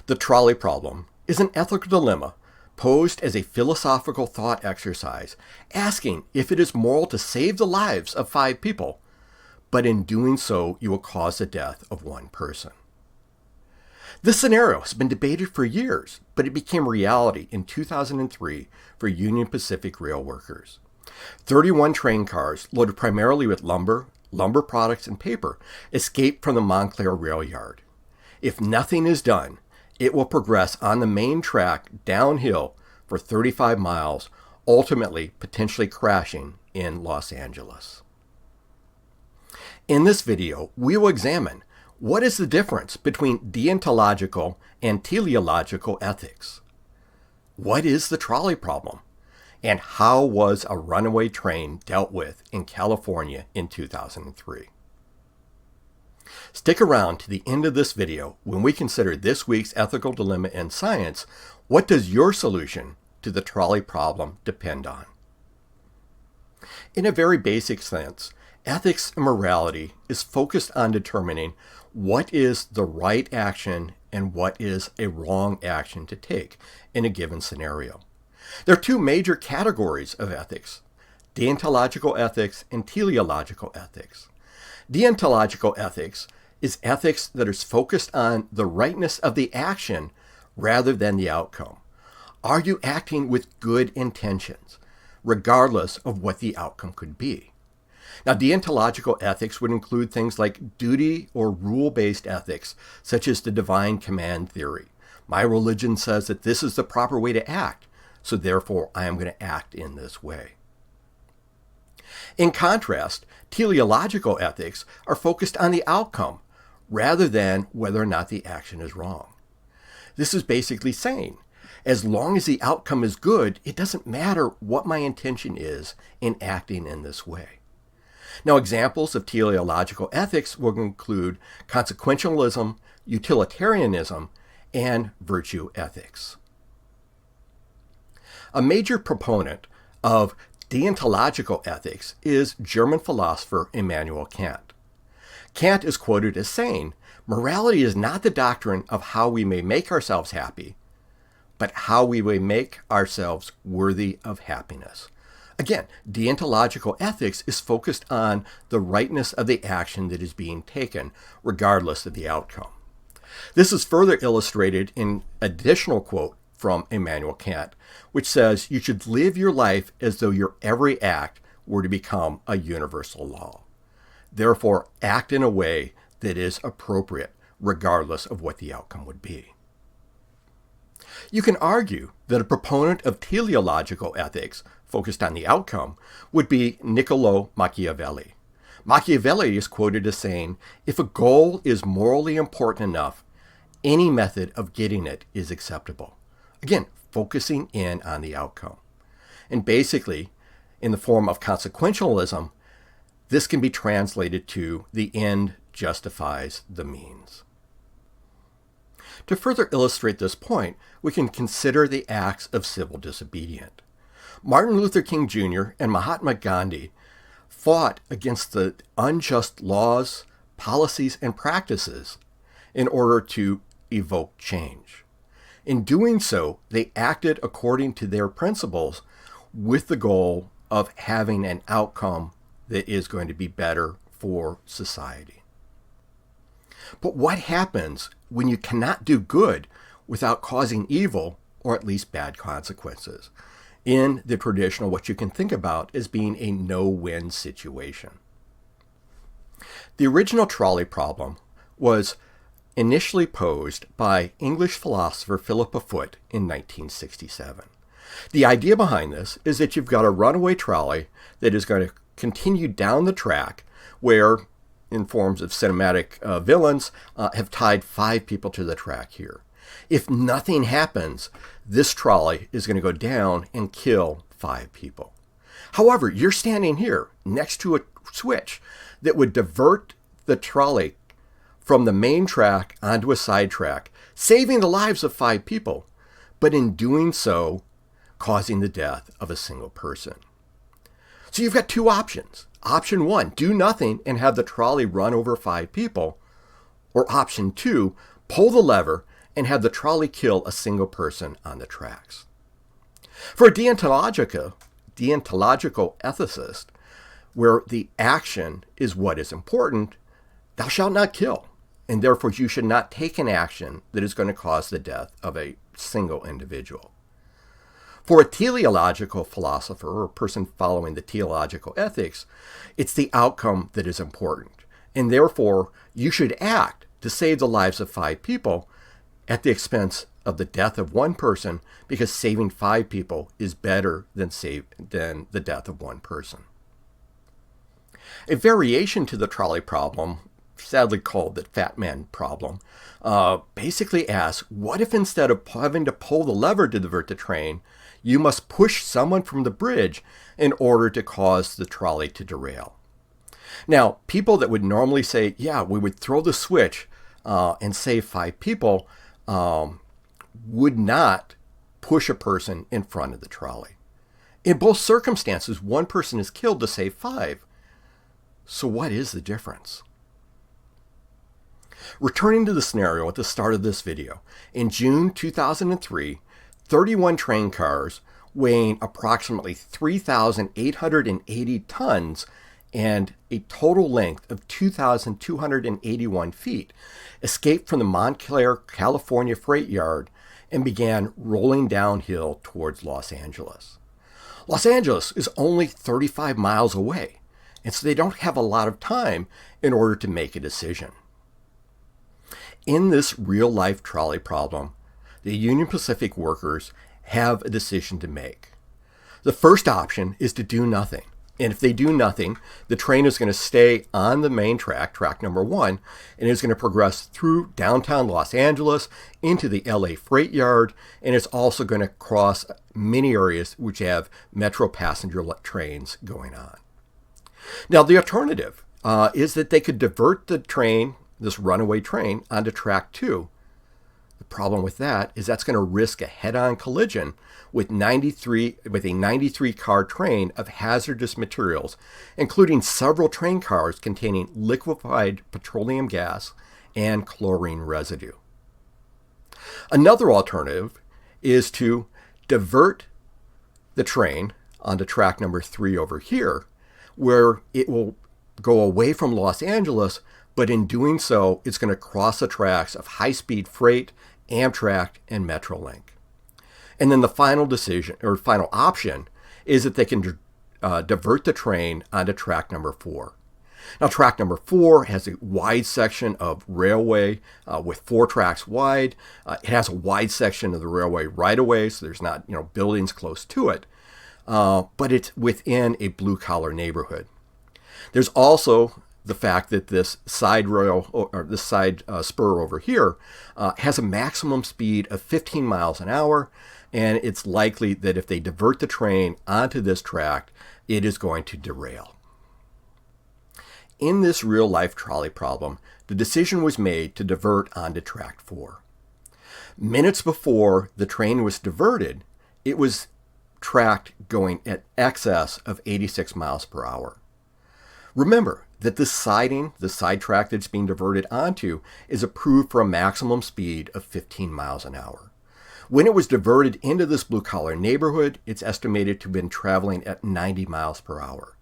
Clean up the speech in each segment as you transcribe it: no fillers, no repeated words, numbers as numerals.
The trolley problem is an ethical dilemma posed as a philosophical thought exercise, asking if it is moral to save the lives of 5 people, but in doing so you will cause the death of 1 person. This scenario has been debated for years, but it became reality in 2003 for Union Pacific rail workers. 31 train cars loaded primarily with lumber products, and paper escaped from the Montclair rail yard. If nothing is done, it will progress on the main track downhill for 35 miles, ultimately potentially crashing in Los Angeles. In this video, we will examine what is the difference between deontological and teleological ethics. What is the trolley problem? And how was a runaway train dealt with in California in 2003? Stick around to the end of this video when we consider this week's ethical dilemma in science. What does your solution to the trolley problem depend on? In a very basic sense, ethics and morality is focused on determining what is the right action and what is a wrong action to take in a given scenario. There are 2 major categories of ethics: deontological ethics and teleological ethics. Deontological ethics is ethics that is focused on the rightness of the action rather than the outcome. Are you acting with good intentions, regardless of what the outcome could be? Now, deontological ethics would include things like duty or rule-based ethics, such as the divine command theory. My religion says that this is the proper way to act, so therefore I am going to act in this way. In contrast, teleological ethics are focused on the outcome rather than whether or not the action is wrong. This is basically saying, as long as the outcome is good, it doesn't matter what my intention is in acting in this way. Now, examples of teleological ethics will include consequentialism, utilitarianism, and virtue ethics. A major proponent of deontological ethics is German philosopher Immanuel Kant. Kant is quoted as saying, "Morality is not the doctrine of how we may make ourselves happy, but how we may make ourselves worthy of happiness." Again, deontological ethics is focused on the rightness of the action that is being taken, regardless of the outcome. This is further illustrated in an additional quote from Immanuel Kant, which says, "You should live your life as though your every act were to become a universal law. Therefore, act in a way that is appropriate, regardless of what the outcome would be." You can argue that a proponent of teleological ethics, focused on the outcome, would be Niccolò Machiavelli. Machiavelli is quoted as saying, "If a goal is morally important enough, any method of getting it is acceptable." Again, focusing in on the outcome. And basically, in the form of consequentialism, this can be translated to the end justifies the means. To further illustrate this point, we can consider the acts of civil disobedience. Martin Luther King Jr. and Mahatma Gandhi fought against the unjust laws, policies, and practices in order to evoke change. In doing so, they acted according to their principles with the goal of having an outcome that is going to be better for society. But what happens when you cannot do good without causing evil, or at least bad consequences? In the traditional, what you can think about as being a no-win situation. The original trolley problem was initially posed by English philosopher Philippa Foot in 1967. The idea behind this is that you've got a runaway trolley that is going to continue down the track where, in forms of cinematic villains, have tied 5 people to the track here. If nothing happens, this trolley is going to go down and kill 5 people. However, you're standing here next to a switch that would divert the trolley from the main track onto a sidetrack, saving the lives of 5 people, but in doing so, causing the death of a single person. So you've got 2 options. Option 1, do nothing and have the trolley run over 5 people. Or option 2, pull the lever and have the trolley kill a single person on the tracks. For a deontological ethicist, where the action is what is important, thou shalt not kill, and therefore you should not take an action that is going to cause the death of a single individual. For a teleological philosopher or a person following the teleological ethics, it's the outcome that is important, and therefore you should act to save the lives of 5 people at the expense of the death of 1 person, because saving 5 people is better than the death of 1 person. A variation to the trolley problem, sadly called the fat man problem, basically asks, what if instead of having to pull the lever to divert the train, you must push someone from the bridge in order to cause the trolley to derail? Now, people that would normally say, yeah, we would throw the switch and save 5 people, would not push a person in front of the trolley. In both circumstances, 1 person is killed to save 5. So what is the difference? Returning to the scenario at the start of this video, in June 2003, 31 train cars weighing approximately 3,880 tons and a total length of 2,281 feet escaped from the Montclair, California freight yard and began rolling downhill towards Los Angeles. Los Angeles is only 35 miles away, and so they don't have a lot of time in order to make a decision. In this real-life trolley problem, the Union Pacific workers have a decision to make. The first option is to do nothing. And if they do nothing, the train is going to stay on the main track, track number 1, and is going to progress through downtown Los Angeles into the LA freight yard, and it's also going to cross many areas which have metro passenger trains going on. Now, the alternative is that they could divert the train, this runaway train, onto track 2. The problem with that is that's going to risk a head-on collision with a 93-car train of hazardous materials, including several train cars containing liquefied petroleum gas and chlorine residue. Another alternative is to divert the train onto track number 3 over here, where it will go away from Los Angeles, but in doing so, it's going to cross the tracks of high-speed freight, Amtrak, and Metrolink. And then the final decision, or final option, is that they can divert the train onto track number 4. Now, track number 4 has a wide section of railway with 4 tracks wide. It has a wide section of the railway right-of-way, so there's not buildings close to it. But it's within a blue-collar neighborhood. There's also the fact that this side rail, or this side spur over here, has a maximum speed of 15 miles an hour, and it's likely that if they divert the train onto this track, it is going to derail. In this real-life trolley problem, the decision was made to divert onto track 4. Minutes before the train was diverted, it was tracked going at excess of 86 miles per hour. Remember that the sidetrack that's being diverted onto is approved for a maximum speed of 15 miles an hour. When it was diverted into this blue-collar neighborhood, it's estimated to have been traveling at 90 miles per hour.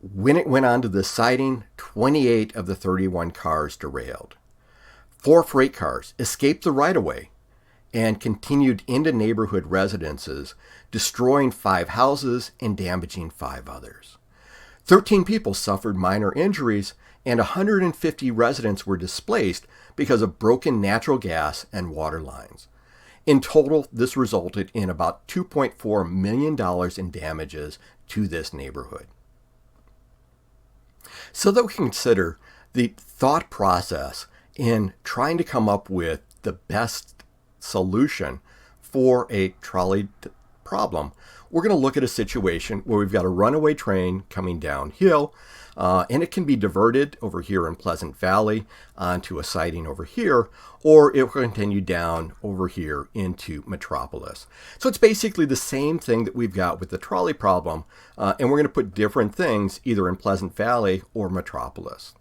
When it went onto the siding, 28 of the 31 cars derailed. 4 freight cars escaped the right-of-way and continued into neighborhood residences, destroying 5 houses and damaging 5 others. 13 people suffered minor injuries, and 150 residents were displaced because of broken natural gas and water lines. In total, this resulted in about $2.4 million in damages to this neighborhood. So that we can consider the thought process in trying to come up with the best solution for a trolley problem, we're going to look at a situation where we've got a runaway train coming downhill, and it can be diverted over here in Pleasant Valley onto a siding over here, or it will continue down over here into Metropolis. So it's basically the same thing that we've got with the trolley problem, and we're going to put different things either in Pleasant Valley or Metropolis.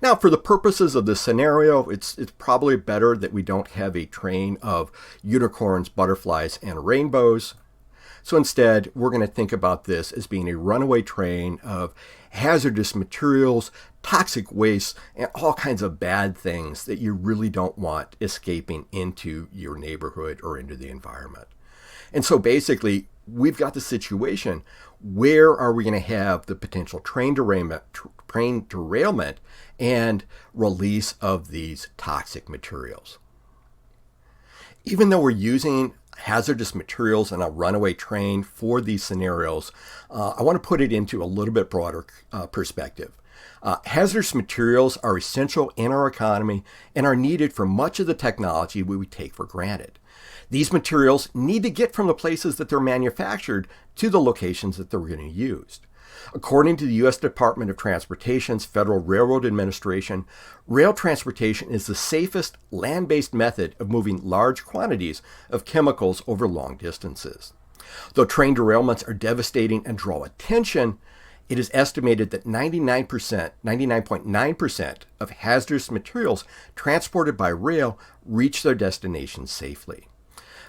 Now, for the purposes of this scenario, it's probably better that we don't have a train of unicorns, butterflies, and rainbows. So instead, we're going to think about this as being a runaway train of hazardous materials, toxic waste, and all kinds of bad things that you really don't want escaping into your neighborhood or into the environment. And so basically, we've got the situation, where are we going to have the potential train derailment and release of these toxic materials? Even though we're using hazardous materials in a runaway train for these scenarios, I want to put it into a little bit broader perspective. Hazardous materials are essential in our economy and are needed for much of the technology we take for granted. These materials need to get from the places that they're manufactured to the locations that they're going to use. According to the U.S. Department of Transportation's Federal Railroad Administration, rail transportation is the safest land-based method of moving large quantities of chemicals over long distances. Though train derailments are devastating and draw attention, it is estimated that 99.9% of hazardous materials transported by rail reach their destinations safely.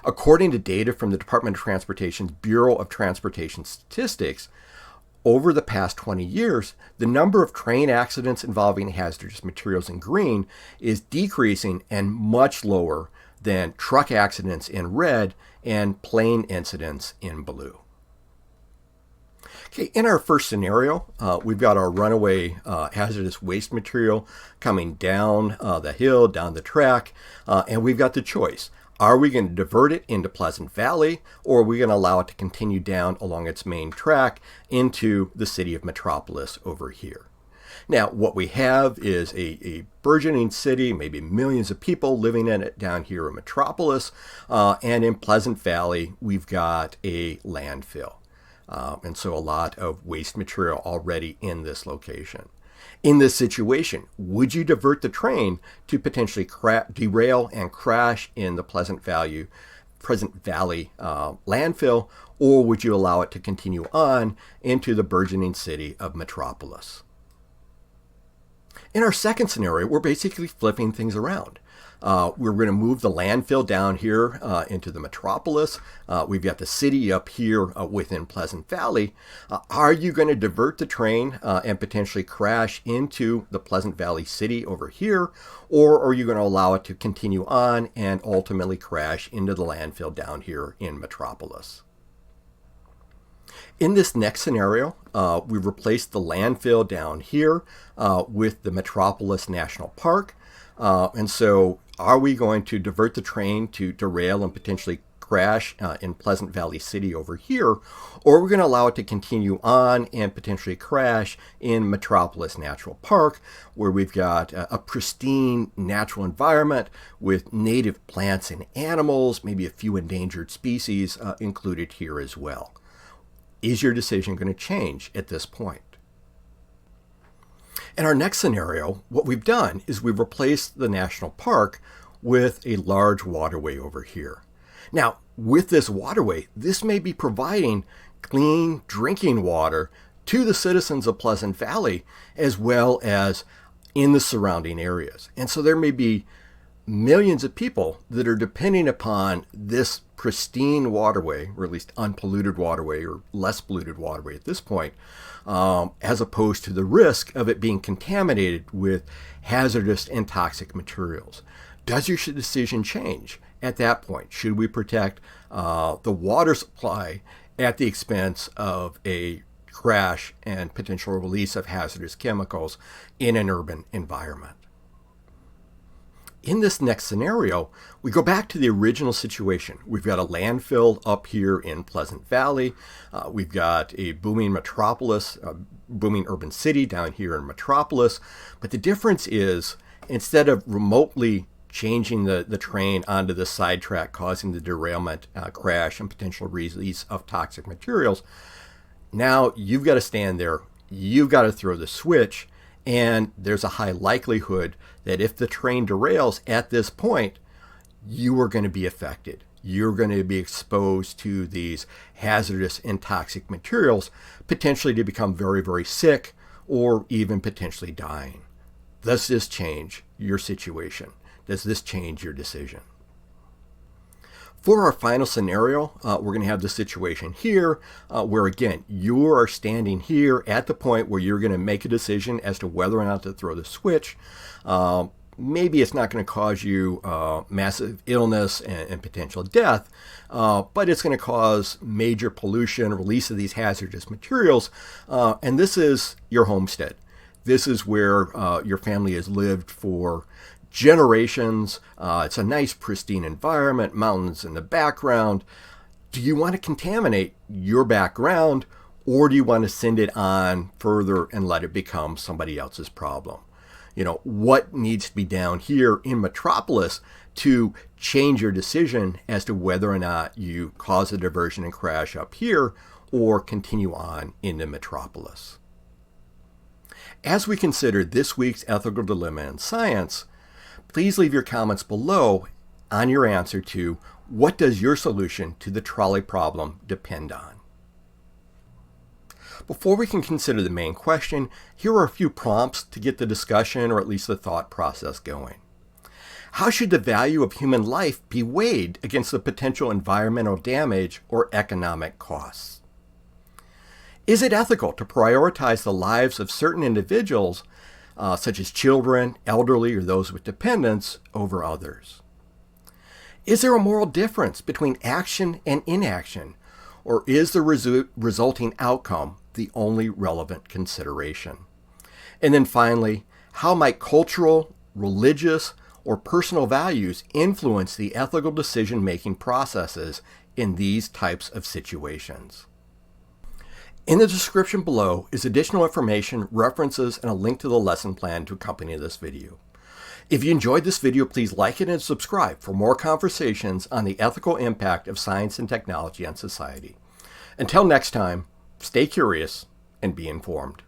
According to data from the Department of Transportation's Bureau of Transportation Statistics, over the past 20 years, the number of train accidents involving hazardous materials in green is decreasing and much lower than truck accidents in red and plane incidents in blue. Okay, in our first scenario, we've got our runaway hazardous waste material coming down the hill, down the track, and we've got the choice. Are we going to divert it into Pleasant Valley, or are we going to allow it to continue down along its main track into the city of Metropolis over here? Now, what we have is a burgeoning city, maybe millions of people living in it down here in Metropolis, and in Pleasant Valley, we've got a landfill. And so a lot of waste material already in this location. In this situation, would you divert the train to potentially derail and crash in the Pleasant Valley landfill, or would you allow it to continue on into the burgeoning city of Metropolis? In our second scenario, we're basically flipping things around. We're going to move the landfill down here into the Metropolis. We've got the city up here within Pleasant Valley. Are you going to divert the train and potentially crash into the Pleasant Valley city over here? Or are you going to allow it to continue on and ultimately crash into the landfill down here in Metropolis? In this next scenario, we've replaced the landfill down here with the Metropolis National Park. And so are we going to divert the train to derail and potentially crash in Pleasant Valley City over here, or are we going to allow it to continue on and potentially crash in Metropolis Natural Park, where we've got a pristine natural environment with native plants and animals, maybe a few endangered species included here as well? Is your decision going to change at this point? In our next scenario, what we've done is we've replaced the national park with a large waterway over here. Now, with this waterway, this may be providing clean drinking water to the citizens of Pleasant Valley as well as in the surrounding areas. And so there may be millions of people that are depending upon this pristine waterway, or at least unpolluted waterway, or less polluted waterway at this point, as opposed to the risk of it being contaminated with hazardous and toxic materials. Does your decision change at that point? Should we protect the water supply at the expense of a crash and potential release of hazardous chemicals in an urban environment? In this next scenario, we go back to the original situation. We've got a landfill up here in Pleasant Valley. We've got a booming metropolis, a booming urban city down here in Metropolis. But the difference is, instead of remotely changing the train onto the sidetrack, causing the derailment, crash, and potential release of toxic materials, now you've got to stand there. You've got to throw the switch. And there's a high likelihood that if the train derails at this point, you are going to be affected. You're going to be exposed to these hazardous and toxic materials, potentially to become very, very sick or even potentially dying. Does this change your situation? Does this change your decision? For our final scenario, we're going to have the situation here where, again, you are standing here at the point where you're going to make a decision as to whether or not to throw the switch. Maybe it's not going to cause you massive illness and potential death, but it's going to cause major pollution, release of these hazardous materials, and this is your homestead. This is where your family has lived for generations. It's a nice, pristine environment, mountains in the background. Do you want to contaminate your background, or do you want to send it on further and let it become somebody else's problem? You know, what needs to be down here in Metropolis to change your decision as to whether or not you cause a diversion and crash up here or continue on into Metropolis? As we consider this week's ethical dilemma in science, please leave your comments below on your answer to what does your solution to the trolley problem depend on? Before we can consider the main question, here are a few prompts to get the discussion or at least the thought process going. How should the value of human life be weighed against the potential environmental damage or economic costs? Is it ethical to prioritize the lives of certain individuals, such as children, elderly, or those with dependents, over others? Is there a moral difference between action and inaction, or is the resulting outcome the only relevant consideration? And then finally, how might cultural, religious, or personal values influence the ethical decision-making processes in these types of situations? In the description below is additional information, references, and a link to the lesson plan to accompany this video. If you enjoyed this video, please like it and subscribe for more conversations on the ethical impact of science and technology on society. Until next time, stay curious and be informed.